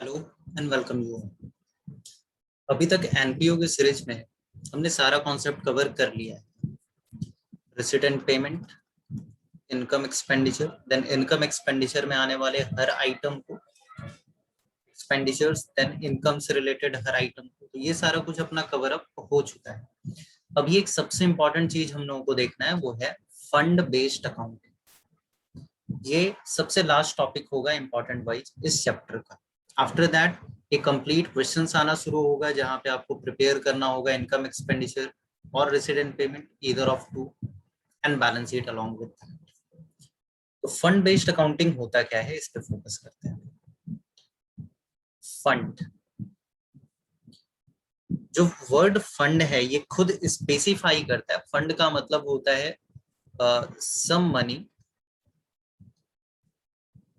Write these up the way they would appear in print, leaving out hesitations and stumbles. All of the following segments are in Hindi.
Hello and welcome you. अभी तक एनपीओ की सीरीज में हमने सारा कॉन्सेप्ट कवर कर लिया है। Resident payment, income expenditure, then income expenditure में आने वाले हर आइटम को एक्सपेंडिचर्स, देन इनकम से रिलेटेड हर आइटम को। तो ये सारा कुछ अपना कवर अप हो चुका है। अभी एक सबसे इंपॉर्टेंट चीज हम लोगों को देखना है, वो है फंड बेस्ड अकाउंटिंग। ये सबसे लास्ट टॉपिक होगा इंपॉर्टेंट वाइज इस चैप्टर का। आफ्टर दैट एक कंप्लीट क्वेश्चंस आना शुरू होगा, जहां पे आपको प्रिपेयर करना होगा इनकम एक्सपेंडिचर और resident payment, either of two, and balance sheet along with that. तो फंड बेस्ड अकाउंटिंग होता क्या है, इस पे फोकस करते हैं। फंड, जो वर्ड फंड है ये खुद स्पेसिफाई करता है। फंड का मतलब होता है sum money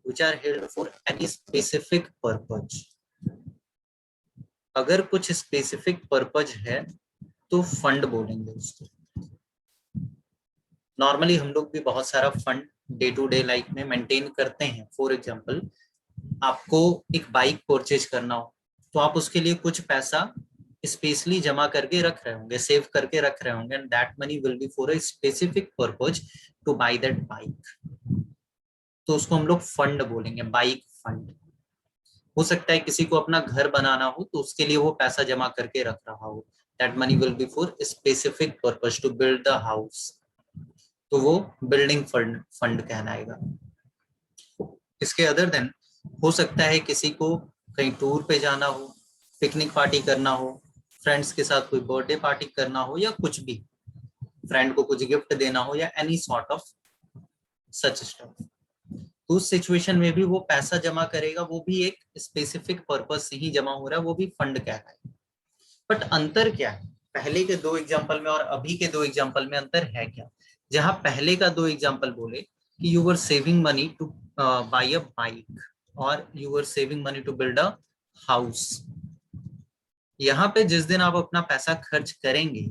which are held for any specific purpose। अगर कुछ स्पेसिफिक पर्पज है तो फंड बोलेंगे उसको। नॉर्मली हम लोग भी बहुत सारा fund day to day life में मेंटेन करते हैं। फॉर एग्जांपल, आपको एक बाइक परचेज करना हो तो आप उसके लिए कुछ पैसा स्पेशली जमा करके रख रहे होंगे, सेव करके रख रहे होंगे, and that money will be for a specific purpose to buy that bike. तो उसको हम लोग फंड बोलेंगे, बाइक फंड। हो सकता है किसी को अपना घर बनाना हो तो उसके लिए वो पैसा जमा करके रख रहा हो, that money will be for specific purpose to build the house, तो वो बिल्डिंग फंड फंड कहलाएगा। इसके अदर देन हो सकता है किसी को कहीं टूर पे जाना हो, पिकनिक पार्टी करना हो, फ्रेंड्स के साथ कोई बर्थडे पार्टी करना हो, या कुछ भी फ्रेंड को कुछ गिफ्ट देना हो, या any sort of such stuff. तो उस सिचुएशन में भी वो पैसा जमा करेगा, वो भी एक स्पेसिफिक पर्पस से ही जमा हो रहा है, वो भी फंड कहलाएगा। बट अंतर क्या है पहले के दो एग्जांपल में और अभी के दो एग्जांपल में? अंतर है क्या? जहां पहले का दो एग्जांपल बोले कि you were saving money to buy a bike और you were saving money to build a house, यहाँ पे जिस दिन आप अपना पैसा खर्च करेंगे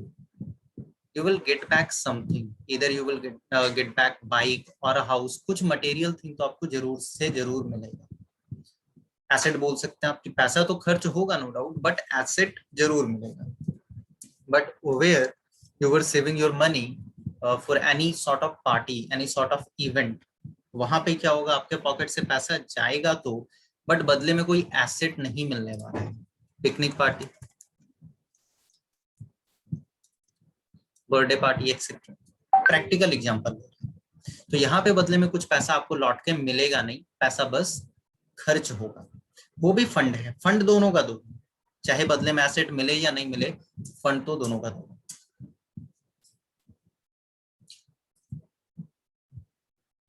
you will get back something, either you will get back bike or a house, कुछ material thing तो आपको जरूर से जरूर मिलेगा। एसेट बोल सकते हैं, आपकी पैसा तो खर्च होगा नो डाउट, बट एसेट जरूर मिलेगा। But where you were saving your money for any sort of party, any sort of event, वहां पे क्या होगा, आपके पॉकेट से पैसा जाएगा तो, बट बदले में कोई एसेट नहीं मिलने वाला है। Picnic party, birthday party etcetera, practical example. तो यहाँ पे बदले में कुछ पैसा आपको लौट के मिलेगा नहीं, पैसा बस खर्च होगा। वो भी फंड है, फंड दोनों का दो, चाहे बदले में एसेट मिले या नहीं मिले, फंड तो दोनों का दो।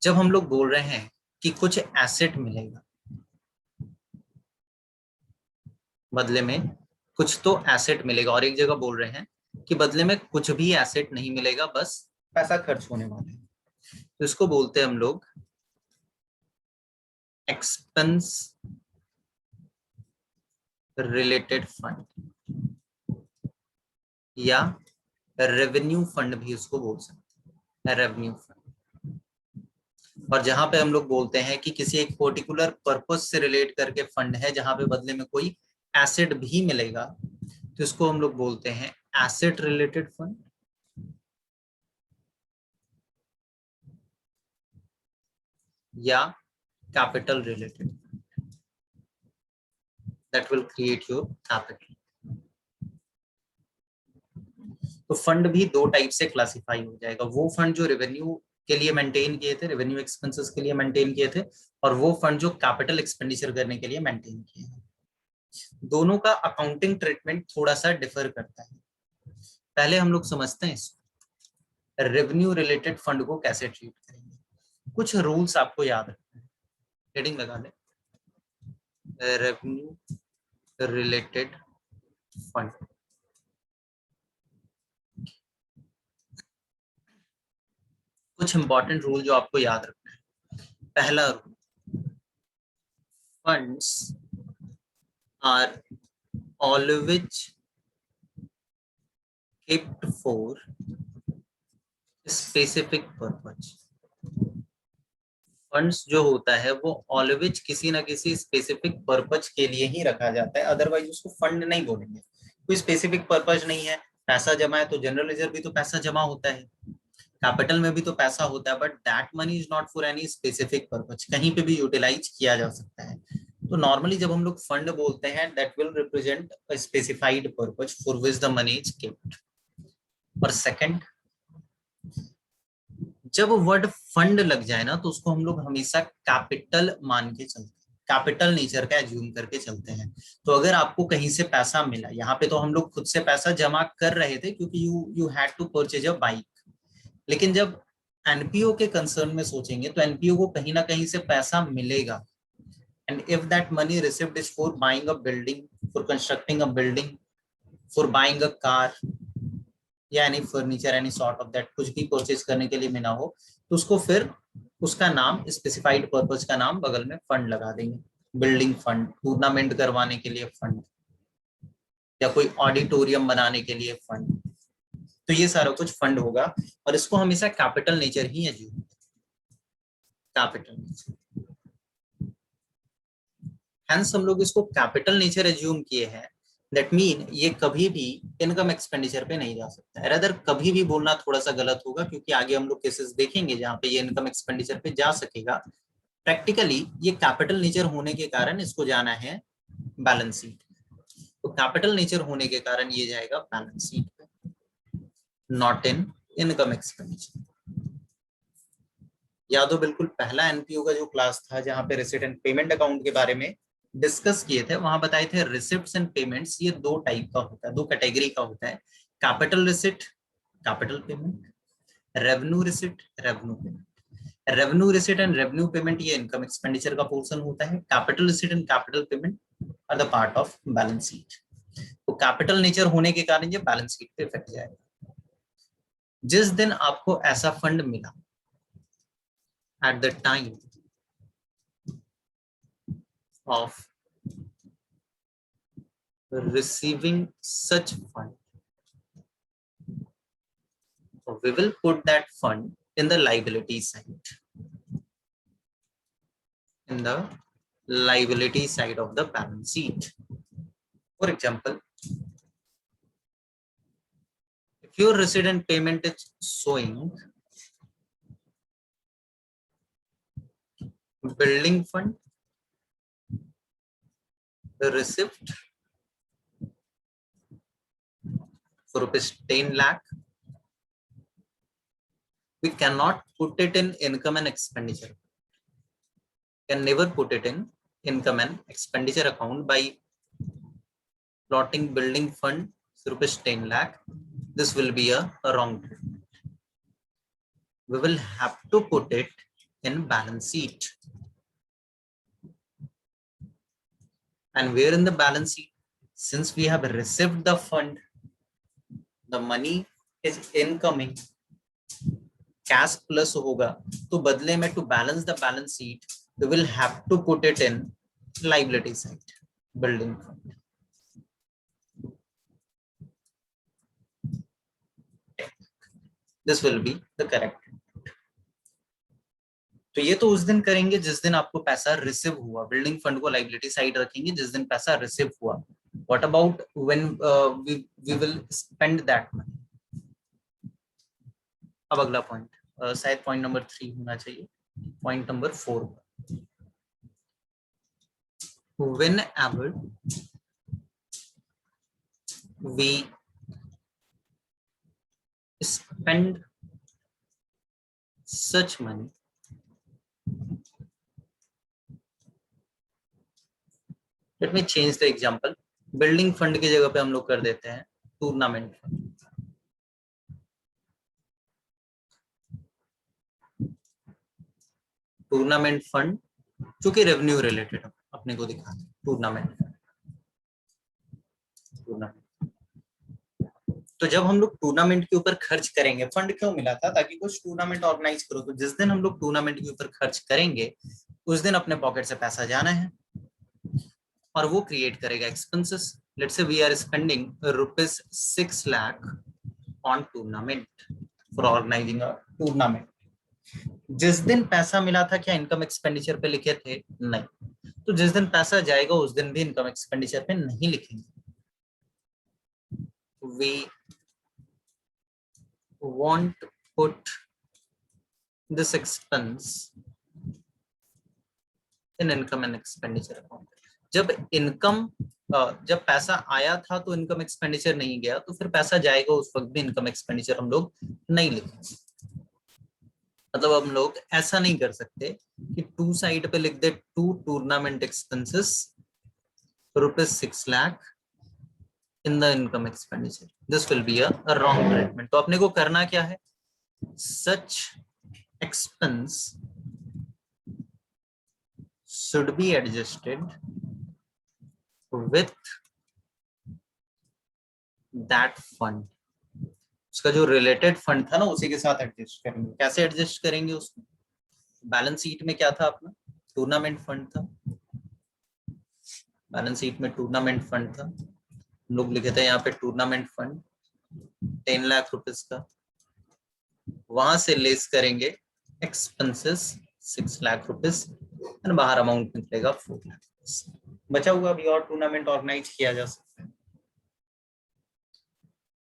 जब हम लोग बोल रहे हैं कि कुछ एसेट मिलेगा, बदले में कुछ तो एसेट मिलेगा, और एक जगह बोल रहे हैं कि बदले में कुछ भी एसेट नहीं मिलेगा, बस पैसा खर्च होने वाला है, तो इसको बोलते हैं हम लोग एक्सपेंस रिलेटेड फंड, या रेवेन्यू फंड भी उसको बोल सकते हैं, रेवेन्यू फंड। और जहां पे हम लोग बोलते हैं कि किसी एक पर्टिकुलर पर्पस से रिलेट करके फंड है, जहां पे बदले में कोई एसेट भी मिलेगा, तो इसको हम लोग बोलते हैं एसेट रिलेटेड फंड, या capital related, that will create your capital. तो फंड भी दो टाइप से क्लासिफाई हो जाएगा, वो फंड जो रेवेन्यू के लिए मेंटेन किए थे, रेवेन्यू एक्सपेंसेस के लिए मेंटेन किए थे, और वो फंड जो कैपिटल एक्सपेंडिचर करने के लिए मेंटेन किए हैं। दोनों का अकाउंटिंग ट्रीटमेंट थोड़ा सा डिफर करता है। पहले हम लोग समझते हैं रेवेन्यू रिलेटेड फंड को कैसे ट्रीट करेंगे। कुछ रूल्स आपको याद रखना है, हेडिंग लगा ले, रेवेन्यू रिलेटेड फंड। कुछ इंपॉर्टेंट रूल जो आपको याद रखना है। पहला rule, funds are always kept for specific purpose। Funds जो होता है वो ऑलवेज किसी ना किसी स्पेसिफिक पर्पज के लिए ही रखा जाता है, अदरवाइज उसको फंड नहीं बोलेंगे। कोई स्पेसिफिक पर्पज नहीं है। पैसा जमा है तो जनरल रिजर्व भी तो पैसा जमा होता है, कैपिटल में भी तो पैसा होता है, but that money is not for any specific purpose, कहीं पे भी यूटिलाइज किया जा सकता है। तो नॉर्मली जब हम लोग फंड बोलते हैं that will represent a specified purpose for which the money is kept. और सेकंड, जब वर्ड फंड लग जाए ना तो उसको हम लोग हमेशा कैपिटल मान के चलते हैं, कैपिटल नेचर का एज्यूम करके चलते हैं। तो अगर आपको कहीं से पैसा मिला, यहाँ पे तो हम लोग खुद से पैसा जमा कर रहे थे क्योंकि you had to purchase a bike, लेकिन जब एनपीओ के कंसर्न में सोचेंगे तो एनपीओ को कहीं ना कहीं से पैसा मिलेगा। And if that money received is for buying a building, for constructing a building, for buying a car, या any furniture any sort of that, कुछ भी परचेज करने के लिए मिला हो, तो उसको फिर उसका नाम, स्पेसिफाइड पर्पज का नाम बगल में फंड लगा देंगे। बिल्डिंग फंड, टूर्नामेंट करवाने के लिए फंड, या कोई ऑडिटोरियम बनाने के लिए फंड। तो ये सारा कुछ फंड होगा, और इसको हमेशा कैपिटल नेचर ही एज्यूम, कैपिटल नेचर। हेंस हम लोग इसको कैपिटल नेचर एज्यूम किए हैं, दैट मीन ये कभी भी इनकम एक्सपेंडिचर पे नहीं जा सकता है। रदर कभी भी बोलना थोड़ा सा गलत होगा, क्योंकि आगे हम लोग केसेस देखेंगे जहां पे ये इनकम एक्सपेंडिचर पे जा सकेगा। प्रैक्टिकली ये कैपिटल नेचर होने के कारण इसको जाना है बैलेंस शीट। तो कैपिटल नेचर होने के कारण ये जाएगा बैलेंस शीट पे, नॉट इन इनकम एक्सपेंडिचर। याद हो बिल्कुल पहला एनपीओ का जो क्लास था जहां पे रिसिप्ट एंड पेमेंट अकाउंट के बारे में डिस्कस किए थे, वहां बताए थे रिसिप्ट्स एंड पेमेंट्स ये दो टाइप का होता है, दो कैटेगरी का होता है। Capital receipt, capital payment, revenue receipt, revenue payment. Revenue receipt and revenue payment ये इनकम एक्सपेंडिचर का पोर्शन होता है। Capital receipt and capital payment are the part of balance sheet. तो कैपिटल नेचर होने के कारण ये बैलेंस शीट पे इफेक्ट जाएगा। जिस दिन आपको ऐसा फंड मिला, at the time of receiving such fund, we will put that fund in the liability side, in the liability side of the balance sheet. For example, if your receipt and payment is showing building fund, the receipt for ₹10 lakh, we cannot put it in income and expenditure. Can never put it in income and expenditure account by plotting building fund ₹10 lakh. This will be a wrong treatment. We will have to put it in balance sheet. And where in the balance sheet? Since we have received the fund, the money is incoming, cash plus होगा, तो बदले में to balance the balance sheet, we will have to put it in liability side, building fund. This will be the correct. तो ये तो उस दिन करेंगे जिस दिन आपको पैसा रिसीव हुआ, बिल्डिंग फंड को लाइबिलिटी साइड रखेंगे जिस दिन पैसा रिसीव हुआ। What about when we will spend that money? अब अगला पॉइंट, शायद पॉइंट नंबर 3 होना चाहिए, point number 4। Whenever we spend such money, let me change the example. Building fund की जगह पे हम लोग कर देते हैं टूर्नामेंट फंड। टूर्नामेंट फंड चूंकि रेवेन्यू रिलेटेड अपने को दिखा, टूर्नामेंट फंड, टूर्नामेंट। तो जब हम लोग टूर्नामेंट के ऊपर खर्च करेंगे, फंड क्यों मिला था? ताकि कुछ टूर्नामेंट ऑर्गेनाइज करो। तो जिस दिन हम लोग टूर्नामेंट के ऊपर खर्च करेंगे उस दिन अपने पॉकेट से पैसा जाना है और वो क्रिएट करेगा expenses. Let's say we are spending ₹6 lakh on tournament, for organizing a tournament. जिस दिन पैसा मिला था क्या इनकम एक्सपेंडिचर पे लिखे थे? नहीं। तो जिस दिन पैसा जाएगा उस दिन भी इनकम एक्सपेंडिचर पे नहीं लिखेंगे। We won't put this expense in income and expenditure account. जब इनकम जब पैसा आया था तो इनकम एक्सपेंडिचर नहीं गया, तो फिर पैसा जाएगा उस वक्त भी इनकम एक्सपेंडिचर हम लोग नहीं लिखेंगे। मतलब हम लोग ऐसा नहीं कर सकते कि टू साइड पे लिख दे to tournament expenses ₹6 lakh in the income expenditure. This will be a wrong treatment. तो अपने को करना क्या है? सच expense should be adjusted with that fund। उसका जो रिलेटेड फंड था ना उसी के साथ एडजस्ट करेंगे। कैसे एडजस्ट करेंगे उसमें? बैलेंस शीट में क्या था अपना? टूर्नामेंट फंड था। बैलेंस शीट में टूर्नामेंट फंड था, हम लोग लिखे थे यहाँ पे टूर्नामेंट फंड 10 लाख रुपीस का। वहां से लेस करेंगे एक्सपेंसेस 6 लाख रुपीस, बाहर अमाउंट निकलेगा 4 लाख रुपीस। बचा हुआ अभी और टूर्नामेंट ऑर्गेनाइज किया जा सकता है।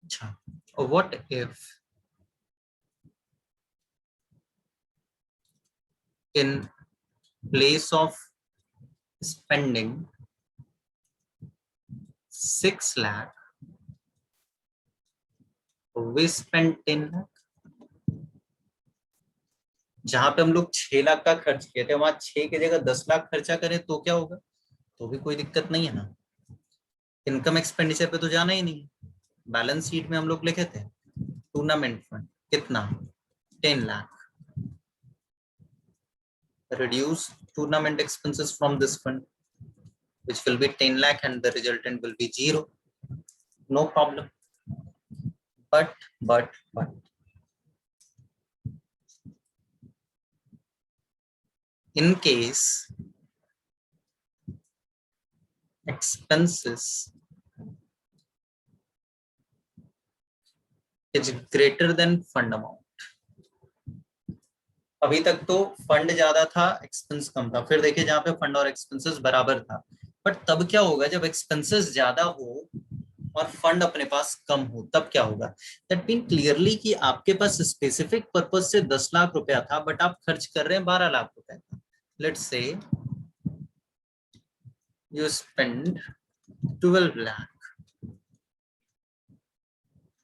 अच्छा, what if in place of spending 6 lakh we spend 10 lakh? जहां पे हम लोग 6 लाख का खर्च किए थे वहां 6 की जगह 10 लाख खर्चा करें तो क्या होगा? तो भी कोई दिक्कत नहीं है ना। इनकम एक्सपेंडिचर पे तो जाना ही नहीं। बैलेंस शीट में हम लोग लिखे थे टूर्नामेंट फंड कितना? 10 lakh. reduce tournament expenses from this fund, which will be 10 lakh and the resultant will be 0. No problem. But in case expenses is greater than fund amount। अभी तक तो फंड ज्यादा था एक्सपेंस कम था, फिर देखिए जहां पे फंड और एक्सपेंसेस बराबर था। बट तब क्या होगा जब एक्सपेंसेस ज्यादा हो और फंड अपने पास कम हो? तब क्या होगा? दैट मीन क्लियरली कि आपके पास स्पेसिफिक पर्पस से 10 लाख रुपया था बट आप खर्च कर रहे हैं 12 लाख रुपए का। Let's say you spend 12 lakh.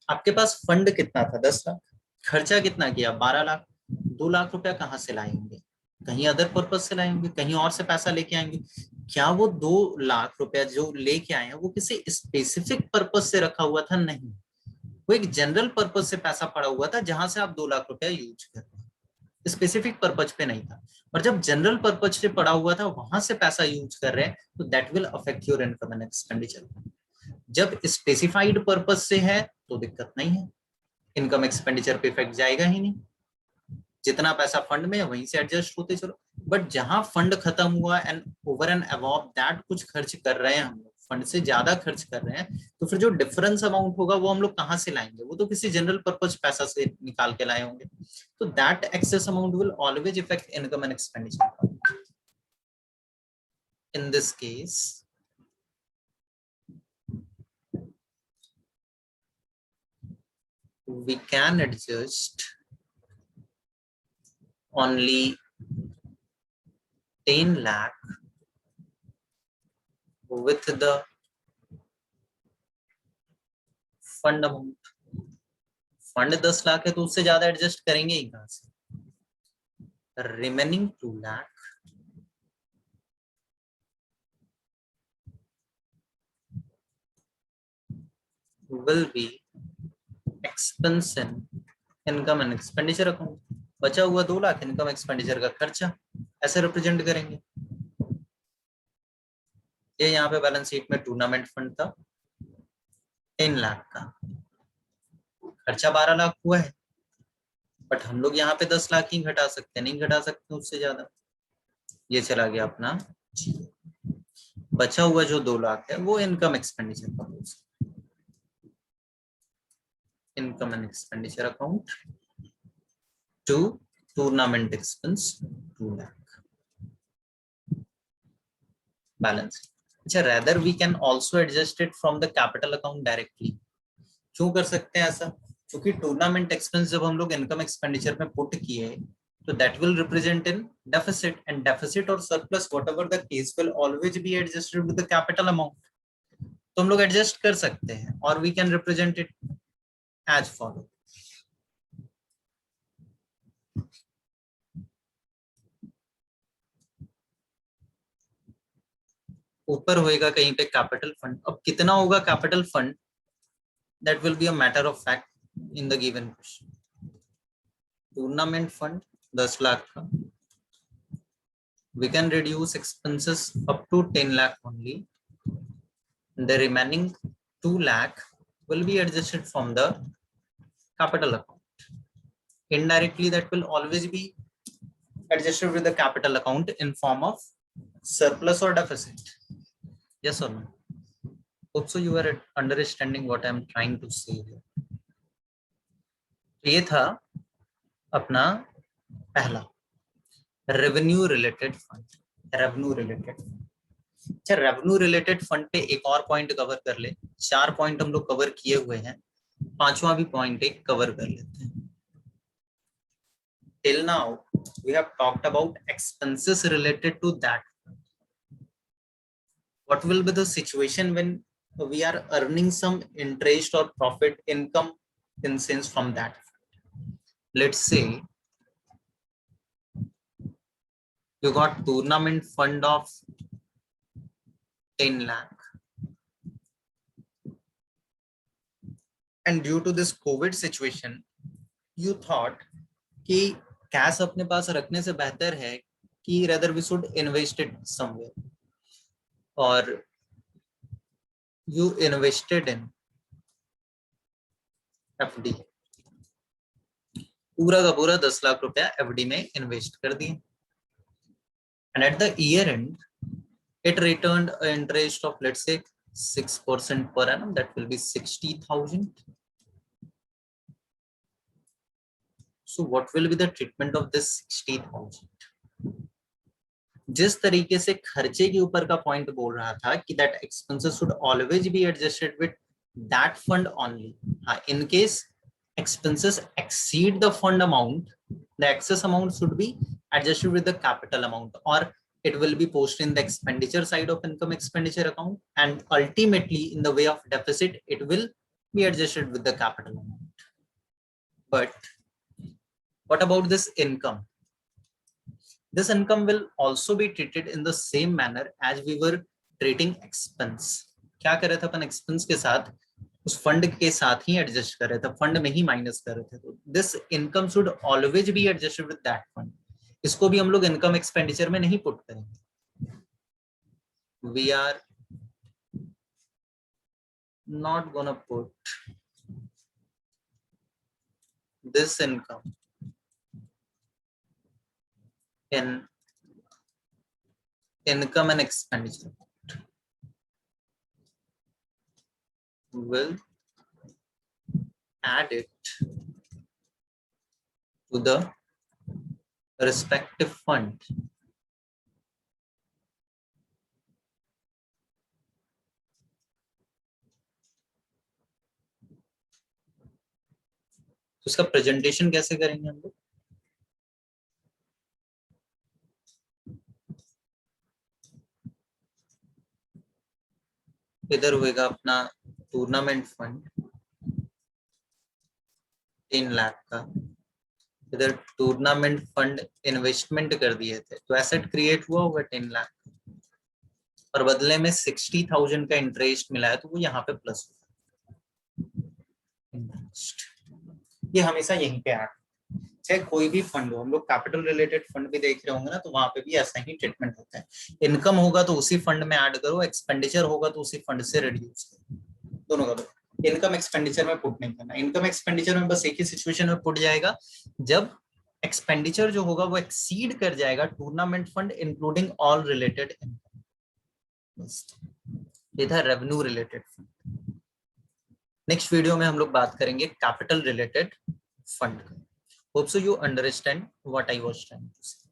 आपके पास फंड कितना था? 10 लाख। खर्चा कितना किया? 12 लाख। 2 लाख रुपया कहाँ से लाएंगे? कहीं अदर पर्पज से लाएंगे, कहीं और से पैसा लेके आएंगे। क्या वो 2 लाख रुपया जो लेके आए हैं वो किसी स्पेसिफिक पर्पज से रखा हुआ था? नहीं, वो एक जनरल पर्पज से पैसा पड़ा हुआ था जहां से आप 2 लाख रुपया यूज कर रहे हैं, स्पेसिफिक पर्पज पे नहीं था। और जब जनरल पर्पज से पड़ा हुआ था वहां से पैसा यूज कर रहे हैं तो that will affect your income and expenditure. जब स्पेसिफाइड पर्पज से है तो दिक्कत नहीं है, इनकम एक्सपेंडिचर पे इफेक्ट जाएगा ही नहीं। जितना पैसा फंड में है वहीं से एडजस्ट होते चलो। बट जहां फंड खत्म हुआ and over and above that कुछ खर्च कर रहे हैं हम लोग, फंड से ज्यादा खर्च कर रहे हैं, तो फिर जो डिफरेंस अमाउंट होगा वो हम लोग कहाँ से लाएंगे? वो तो किसी जनरल पर्पज पैसा से निकाल के लाए होंगे। तो that excess amount will always effect income and expenditure. In this case we can adjust only 10 lakh with the fund amount. Fund 10 lakh है तो उससे ज्यादा एडजस्ट करेंगे ही कहां से? Remaining 2 lakh will be expense in income and expenditure account. बचा हुआ 2 लाख इनकम एक्सपेंडिचर का खर्चा, ऐसे रिप्रेजेंट करेंगे। ये यहाँ पे बैलेंस शीट में टूर्नामेंट फंड था 10 लाख का, खर्चा 12 लाख हुआ है, बट हम लोग यहाँ पे 10 लाख ही घटा सकते हैं, नहीं घटा सकते उससे ज्यादा। ये चला गया अपना। बचा हुआ जो 2 लाख है वो इनकम एक्सपेंडिचर का, income and expenditure account to tournament expense 2 lakh balance. अच्छा, rather we can also adjust it from the capital account directly. क्यों कर सकते हैं ऐसा? क्योंकि टूर्नामेंट एक्सपेंस जब हम लोग इनकम एक्सपेंडिचर में पुट किए तो that will represent in deficit, and deficit और surplus whatever the case will always be adjusted with the capital amount. तो हम लोग एडजस्ट कर सकते हैं और we can represent it as follow. ऊपर होएगा कहीं पे कैपिटल फंड। अब कितना होगा capital fund, that will be a matter of fact in the given question. Tournament fund 10 lakh का, we can reduce expenses up to 10 lakh only. The remaining 2 lakh will be adjusted from the capital account. Indirectly, that will always be adjusted with the capital account in form of surplus or deficit. Yes or no? Hope so you are understanding what I am trying to say here. ये था अपना पहला revenue related fund. Revenue related, अच्छा रेवेन्यू रिलेटेड फंड पे एक और पॉइंट कवर कर ले। 4 पॉइंट हम लोग कवर किए हुए हैं, 5वां भी पॉइंट एक कवर कर लेते हैं। Till now we have talked about expenses related to that. What will be the situation when we are earning some interest or profit income in sense from that? Let's say you got tournament fund of 10 lakh, and due to this COVID situation you thought कि कैश अपने पास रखने से बेहतर है कि rather we should invest it somewhere, और you invested in FD। पूरा का पूरा 10 लाख रुपया FD में इन्वेस्ट कर दिए, and at the year end it returned an interest of let's say 6% per annum, that will be 60,000. So what will be the treatment of this 60,000? जिस तरीके से खर्चे के ऊपर का पॉइंट बोल रहा था कि that expenses should always be adjusted with that fund only. हाँ, in case expenses exceed the fund amount, the excess amount should be adjusted with the capital amount, or it will be posted in the expenditure side of income expenditure account, and ultimately in the way of deficit it will be adjusted with the capital amount. But what about this income? This income will also be treated in the same manner as we were treating expense. क्या कर रहे थे अपन expense के साथ? उस फंड के साथ ही एडजस्ट कर रहे थे, फंड में ही माइनस कर रहे थे। तो this income should always be adjusted with that fund. इसको भी हम लोग इनकम एक्सपेंडिचर में नहीं पुट करेंगे। We are not gonna put this income in income and expenditure, will add it to the respective fund. तो इसका प्रेजेंटेशन कैसे करेंगे हम लोग? इधर होएगा अपना टूर्नामेंट फंड 3 लाख का, इधर टूर्नामेंट फंड इन्वेस्टमेंट कर दिए थे तो एसेट क्रिएट हुआ होगा 10 लाख, और बदले में 60,000 का इंटरेस्ट मिला है तो वो यहाँ पे प्लस इंटरेस्ट। ये हमेशा यहीं पे ऐड, चाहे कोई भी फंड हो। हम लोग कैपिटल रिलेटेड फंड भी देख रहे होंगे ना, तो वहां पे भी ऐसा ही ट्रीटमेंट होता है। इनकम होगा तो उसी फंड में ऐड करो, एक्सपेंडिचर होगा तो उसी फंड से रिड्यूस करो, दोनों करो। इनकम एक्सपेंडिचर में पुट नहीं करना। इनकम एक्सपेंडिचर में बस एक ही सिचुएशन में पुट जाएगा जब एक्सपेंडिचर जो होगा वो एक्सीड कर जाएगा tournament fund including all related income. ये था revenue related fund. Next video में हम लोग बात करेंगे कैपिटल रिलेटेड फंड का। Hope so you understand what I was trying to say.